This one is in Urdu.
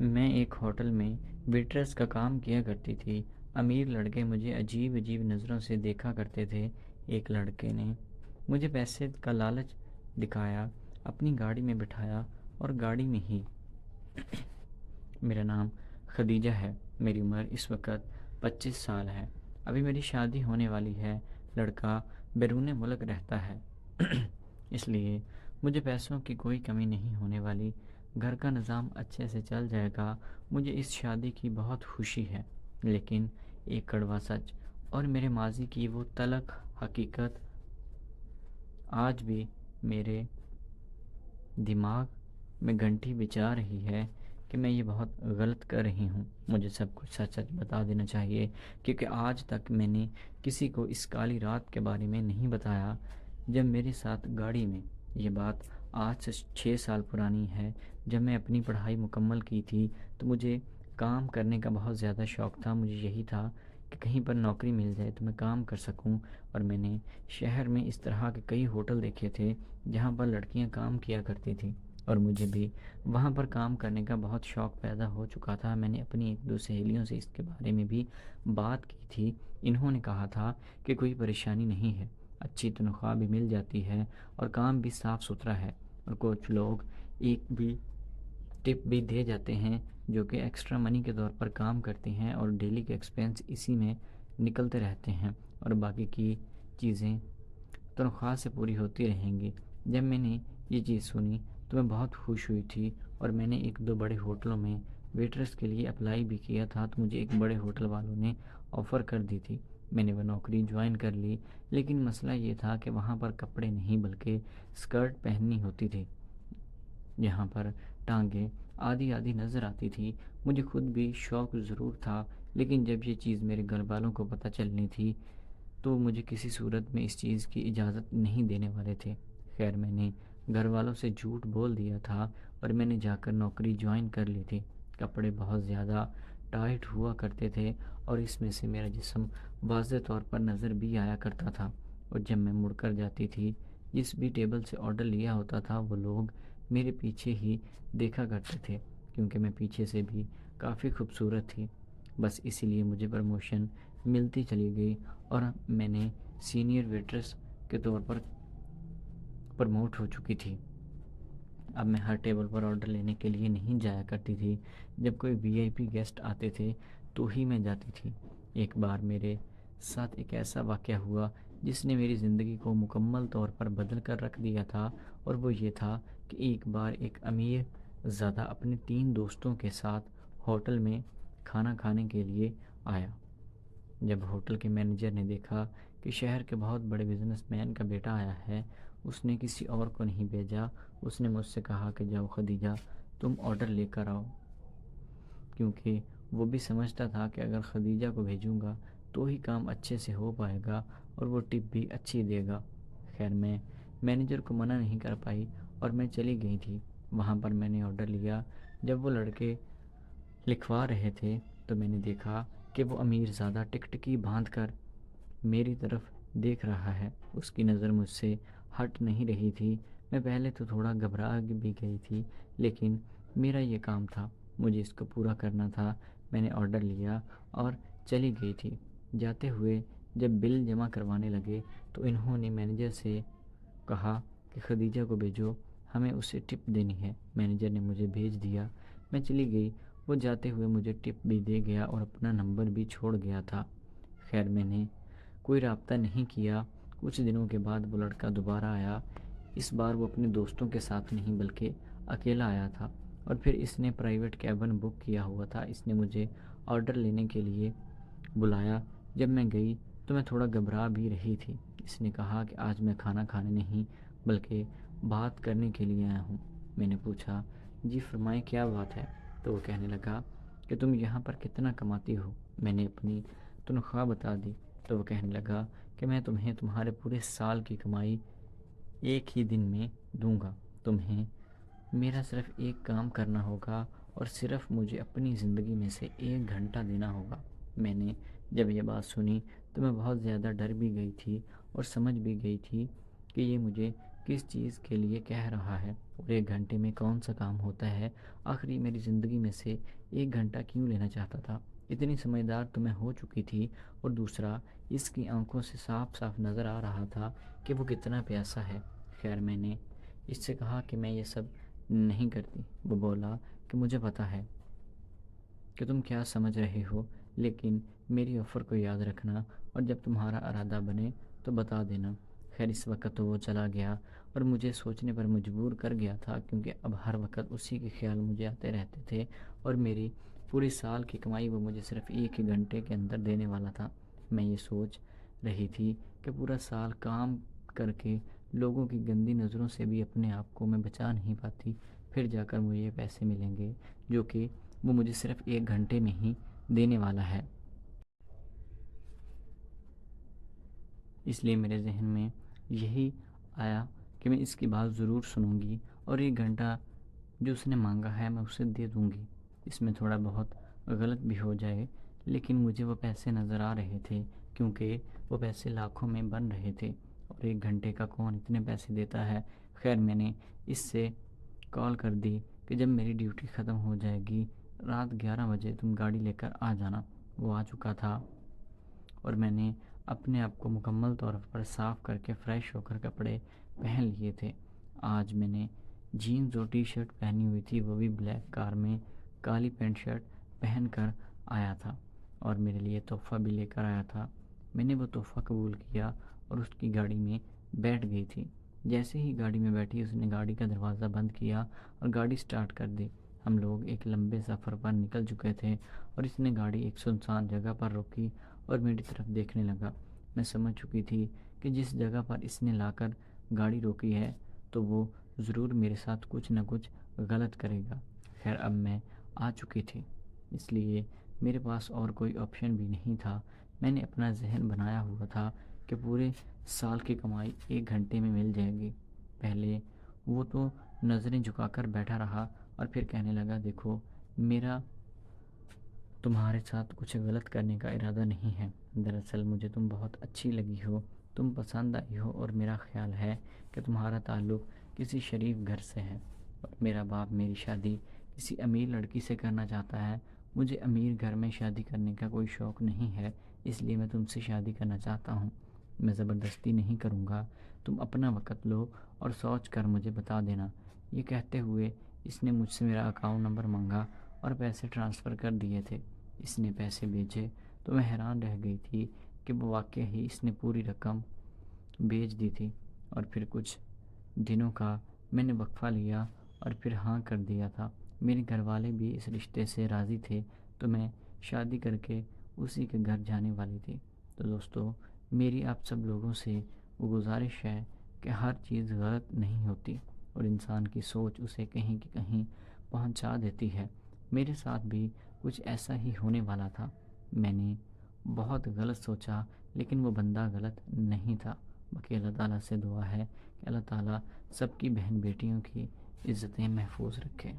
میں ایک ہوٹل میں ویٹریس کا کام کیا کرتی تھی۔ امیر لڑکے مجھے عجیب عجیب نظروں سے دیکھا کرتے تھے۔ ایک لڑکے نے مجھے پیسے کا لالچ دکھایا، اپنی گاڑی میں بٹھایا اور گاڑی میں ہی میرا نام خدیجہ ہے، میری عمر اس وقت 25 سال ہے، ابھی میری شادی ہونے والی ہے۔ لڑکا بیرون ملک رہتا ہے اس لیے مجھے پیسوں کی کوئی کمی نہیں ہونے والی، گھر کا نظام اچھے سے چل جائے گا۔ مجھے اس شادی کی بہت خوشی ہے، لیکن ایک کڑوا سچ اور میرے ماضی کی وہ تلخ حقیقت آج بھی میرے دماغ میں گھنٹی بجا رہی ہے کہ میں یہ بہت غلط کر رہی ہوں۔ مجھے سب کچھ سچ سچ بتا دینا چاہیے، کیونکہ آج تک میں نے کسی کو اس کالی رات کے بارے میں نہیں بتایا جب میرے ساتھ گاڑی میں۔ یہ بات آج سے 6 سال پرانی ہے۔ جب میں اپنی پڑھائی مکمل کی تھی تو مجھے کام کرنے کا بہت زیادہ شوق تھا۔ مجھے یہی تھا کہ کہیں پر نوکری مل جائے تو میں کام کر سکوں، اور میں نے شہر میں اس طرح کے کئی ہوٹل دیکھے تھے جہاں پر لڑکیاں کام کیا کرتی تھیں، اور مجھے بھی وہاں پر کام کرنے کا بہت شوق پیدا ہو چکا تھا۔ میں نے اپنی ایک دو سہیلیوں سے اس کے بارے میں بھی بات کی تھی۔ انہوں نے کہا تھا کہ کوئی پریشانی نہیں ہے، اچھی تنخواہ بھی مل جاتی ہے اور کام بھی صاف ستھرا ہے، اور کچھ لوگ ایک بھی ٹپ بھی دے جاتے ہیں جو کہ ایکسٹرا منی کے طور پر کام کرتے ہیں، اور ڈیلی کے ایکسپینس اسی میں نکلتے رہتے ہیں، اور باقی کی چیزیں تنخواہ سے پوری ہوتی رہیں گی۔ جب میں نے یہ چیز سنی تو میں بہت خوش ہوئی تھی، اور میں نے ایک دو بڑے ہوٹلوں میں ویٹرس کے لیے اپلائی بھی کیا تھا، تو مجھے ایک بڑے ہوٹل والوں نے آفر کر دی تھی۔ میں نے وہ نوکری جوائن کر لی، لیکن مسئلہ یہ تھا کہ وہاں پر کپڑے نہیں بلکہ اسکرٹ پہننی ہوتی تھی، یہاں پر ٹانگیں آدھی آدھی نظر آتی تھی۔ مجھے خود بھی شوق ضرور تھا، لیکن جب یہ چیز میرے گھر والوں کو پتہ چلنی تھی تو مجھے کسی صورت میں اس چیز کی اجازت نہیں دینے والے تھے۔ خیر، میں نے گھر والوں سے جھوٹ بول دیا تھا اور میں نے جا کر نوکری جوائن کر لی تھی۔ کپڑے بہت زیادہ ٹائٹ ہوا کرتے تھے، اور اس میں سے میرا جسم واضح طور پر نظر بھی آیا کرتا تھا، اور جب میں مڑ کر جاتی تھی، جس بھی ٹیبل سے آرڈر لیا ہوتا تھا وہ لوگ میرے پیچھے ہی دیکھا کرتے تھے، کیونکہ میں پیچھے سے بھی کافی خوبصورت تھی۔ بس اسی لیے مجھے پروموشن ملتی چلی گئی، اور میں نے سینئر ویٹرس کے طور پر پروموٹ ہو چکی تھی۔ اب میں ہر ٹیبل پر آرڈر لینے کے لیے نہیں جایا کرتی تھی، جب کوئی وی آئی پی گیسٹ آتے تھے تو ہی میں جاتی تھی۔ ایک بار میرے ساتھ ایک ایسا واقعہ ہوا جس نے میری زندگی کو مکمل طور پر بدل کر رکھ دیا تھا، اور وہ یہ تھا کہ ایک بار ایک امیر زادہ اپنے 3 دوستوں کے ساتھ ہوٹل میں کھانا کھانے کے لیے آیا۔ جب ہوٹل کے مینیجر نے دیکھا کہ شہر کے بہت بڑے بزنس مین کا بیٹا آیا ہے، اس نے کسی اور کو نہیں بھیجا۔ اس نے مجھ سے کہا کہ جاؤ خدیجہ، تم آرڈر لے کر آؤ، کیونکہ وہ بھی سمجھتا تھا کہ اگر خدیجہ کو بھیجوں گا تو ہی کام اچھے سے ہو پائے گا اور وہ ٹپ بھی اچھی دے گا۔ خیر، میں مینیجر کو منع نہیں کر پائی اور میں چلی گئی تھی۔ وہاں پر میں نے آرڈر لیا۔ جب وہ لڑکے لکھوا رہے تھے تو میں نے دیکھا کہ وہ امیر زادہ ٹکٹکی باندھ کر میری طرف دیکھ رہا ہے۔ اس کی نظر مجھ سے ہٹ نہیں رہی تھی۔ میں پہلے تو تھوڑا گھبرا بھی گئی تھی، لیکن میرا یہ کام تھا، مجھے اس کو پورا کرنا تھا۔ میں نے آرڈر لیا اور چلی گئی تھی۔ جاتے ہوئے جب بل جمع کروانے لگے تو انہوں نے مینیجر سے کہا کہ خدیجہ کو بھیجو، ہمیں اسے ٹپ دینی ہے۔ مینیجر نے مجھے بھیج دیا۔ میں چلی گئی۔ وہ جاتے ہوئے مجھے ٹپ بھی دے گیا اور اپنا نمبر بھی چھوڑ گیا تھا۔ خیر، میں نے کوئی رابطہ نہیں کیا۔ کچھ دنوں کے بعد وہ لڑکا دوبارہ آیا۔ اس بار وہ اپنے دوستوں کے ساتھ نہیں بلکہ اکیلا آیا تھا، اور پھر اس نے پرائیویٹ کیبن بک کیا ہوا تھا۔ اس نے مجھے آرڈر لینے کے لیے بلایا۔ جب میں گئی تو میں تھوڑا گھبرا بھی رہی تھی۔ اس نے کہا کہ آج میں کھانا کھانے نہیں بلکہ بات کرنے کے لیے آیا ہوں۔ میں نے پوچھا، جی فرمائیں کیا بات ہے؟ تو وہ کہنے لگا کہ تم یہاں پر کتنا کماتی ہو؟ میں نے اپنی تنخواہ بتا دی تو وہ کہنے لگا کہ میں تمہیں تمہارے پورے سال کی کمائی ایک ہی دن میں دوں گا۔ تمہیں میرا صرف ایک کام کرنا ہوگا اور صرف مجھے اپنی زندگی میں سے 1 گھنٹہ دینا ہوگا۔ میں نے جب یہ بات سنی تو میں بہت زیادہ ڈر بھی گئی تھی اور سمجھ بھی گئی تھی کہ یہ مجھے کس چیز کے لیے کہہ رہا ہے اور 1 گھنٹے میں کون سا کام ہوتا ہے؟ آخر یہ میری زندگی میں سے 1 گھنٹہ کیوں لینا چاہتا تھا؟ اتنی سمجھدار تو میں ہو چکی تھی، اور دوسرا، اس کی آنکھوں سے صاف صاف نظر آ رہا تھا کہ وہ کتنا پیاسا ہے۔ خیر، میں نے اس سے کہا کہ میں یہ سب نہیں کرتی۔ وہ بولا کہ مجھے پتہ ہے کہ تم کیا سمجھ رہے ہو، لیکن میری آفر کو یاد رکھنا، اور جب تمہارا ارادہ بنے تو بتا دینا۔ خیر، اس وقت تو وہ چلا گیا اور مجھے سوچنے پر مجبور کر گیا تھا، کیونکہ اب ہر وقت اسی کے خیال مجھے آتے رہتے تھے، اور میری پورے سال کی کمائی وہ مجھے صرف 1 ہی گھنٹے کے اندر دینے والا تھا۔ میں یہ سوچ رہی تھی کہ پورا سال کام کر کے لوگوں کی گندی نظروں سے بھی اپنے آپ کو میں بچا نہیں پاتی، پھر جا کر مجھے یہ پیسے ملیں گے جو کہ وہ مجھے صرف 1 گھنٹے میں ہی دینے والا ہے۔ اس لیے میرے ذہن میں یہی آیا کہ میں اس کی بات ضرور سنوں گی، اور 1 گھنٹہ جو اس نے مانگا ہے میں اسے دے دوں گی۔ اس میں تھوڑا بہت غلط بھی ہو جائے، لیکن مجھے وہ پیسے نظر آ رہے تھے، کیونکہ وہ پیسے لاکھوں میں بن رہے تھے، اور 1 گھنٹے کا کون اتنے پیسے دیتا ہے۔ خیر، میں نے اس سے کال کر دی کہ جب میری ڈیوٹی ختم ہو جائے گی، رات 11 بجے تم گاڑی لے کر آ جانا۔ وہ آ چکا تھا، اور میں نے اپنے آپ کو مکمل طور پر صاف کر کے فریش ہو کر کپڑے پہن لیے تھے۔ آج میں نے جینز اور ٹی شرٹ پہنی ہوئی تھی، وہ بھی بلیک۔ کار میں کالی پینٹ شرٹ پہن کر آیا تھا، اور میرے لیے تحفہ بھی لے کر آیا تھا۔ میں نے وہ تحفہ قبول کیا اور اس کی گاڑی میں بیٹھ گئی تھی۔ جیسے ہی گاڑی میں بیٹھی، اس نے گاڑی کا دروازہ بند کیا اور گاڑی سٹارٹ کر دی۔ ہم لوگ ایک لمبے سفر پر نکل چکے تھے، اور اس نے گاڑی ایک سنسان جگہ پر روکی اور میری طرف دیکھنے لگا۔ میں سمجھ چکی تھی کہ جس جگہ پر اس نے لا کر گاڑی روکی ہے تو وہ ضرور میرے ساتھ کچھ نہ کچھ غلط کرے گا۔ خیر، اب میں آ چکی تھی، اس لیے میرے پاس اور کوئی آپشن بھی نہیں تھا۔ میں نے اپنا ذہن بنایا ہوا تھا کہ پورے سال کی کمائی 1 گھنٹے میں مل جائے گی۔ پہلے وہ تو نظریں جھکا کر بیٹھا رہا، اور پھر کہنے لگا، دیکھو، میرا تمہارے ساتھ کچھ غلط کرنے کا ارادہ نہیں ہے۔ دراصل مجھے تم بہت اچھی لگی ہو، تم پسند آئی ہو، اور میرا خیال ہے کہ تمہارا تعلق کسی شریف گھر سے ہے، اور میرا باپ میری شادی کسی امیر لڑکی سے کرنا چاہتا ہے۔ مجھے امیر گھر میں شادی کرنے کا کوئی شوق نہیں ہے، اس لیے میں تم سے شادی کرنا چاہتا ہوں۔ میں زبردستی نہیں کروں گا، تم اپنا وقت لو اور سوچ کر مجھے بتا دینا۔ یہ کہتے ہوئے اس نے مجھ سے میرا اکاؤنٹ نمبر مانگا اور پیسے ٹرانسفر کر دیے تھے۔ اس نے پیسے بھیجے تو میں حیران رہ گئی تھی کہ وہ واقعی ہی اس نے پوری رقم بھیج دی تھی، اور پھر کچھ دنوں کا میں نے وقفہ لیا اور پھر ہاں کر دیا تھا۔ میرے گھر والے بھی اس رشتے سے راضی تھے، تو میں شادی کر کے اسی کے گھر جانے والی تھی۔ تو دوستو، میری آپ سب لوگوں سے وہ گزارش ہے کہ ہر چیز غلط نہیں ہوتی، اور انسان کی سوچ اسے کہیں کہ کہیں پہنچا دیتی ہے۔ میرے ساتھ بھی کچھ ایسا ہی ہونے والا تھا۔ میں نے بہت غلط سوچا، لیکن وہ بندہ غلط نہیں تھا۔ باقی اللہ تعالیٰ سے دعا ہے کہ اللہ تعالیٰ سب کی بہن بیٹیوں کی عزتیں محفوظ رکھے۔